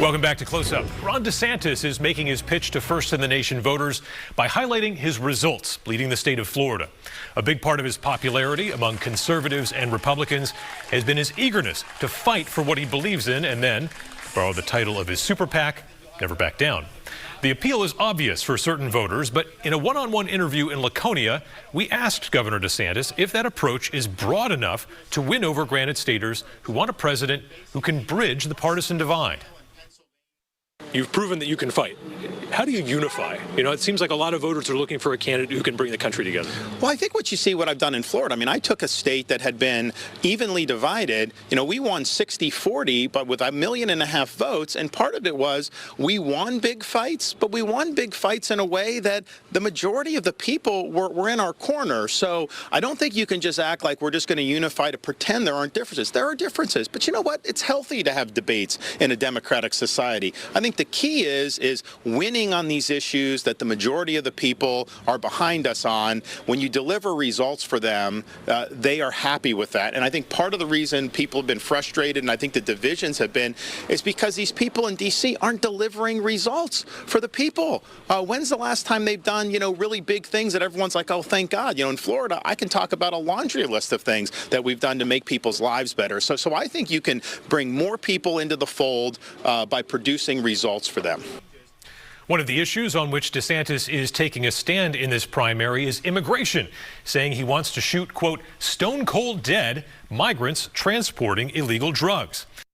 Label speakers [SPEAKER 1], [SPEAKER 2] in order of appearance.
[SPEAKER 1] Welcome back to Close Up. Ron DeSantis is making his pitch to first-in-the-nation voters by highlighting his results leading the state of Florida. A big part of his popularity among conservatives and Republicans has been his eagerness to fight for what he believes in and then, to borrow the title of his super PAC, never back down. The appeal is obvious for certain voters, but in a one-on-one interview in Laconia, we asked Governor DeSantis if that approach is broad enough to win over Granite Staters who want a president who can bridge the partisan divide. You've proven that you can fight. How do you unify? You know, it seems like a lot of voters are looking for a candidate who can bring the country together.
[SPEAKER 2] Well, I think what you see what I've done in Florida, I mean, I took a state that had been evenly divided. You know, we won 60-40, but with 1.5 million votes. And part of it was we won big fights, but we won big fights in a way that the majority of the people were in our corner. So I don't think you can just act like we're just going to unify to pretend there aren't differences. There are differences. But you know what? It's healthy to have debates in a democratic society. I think the key is winning on these issues that the majority of the people are behind us on. When you deliver results for them, they are happy with that. And I think part of the reason people have been frustrated, and I think the divisions have been, is because these people in D.C. aren't delivering results for the people. When's the last time they've done, really big things that everyone's like, oh, thank God. In Florida, I can talk about a laundry list of things that we've done to make people's lives better. So I think you can bring more people into the fold by producing results for them.
[SPEAKER 1] One of the issues on which DeSantis is taking a stand in this primary is immigration, saying he wants to shoot, quote, stone cold dead migrants transporting illegal drugs.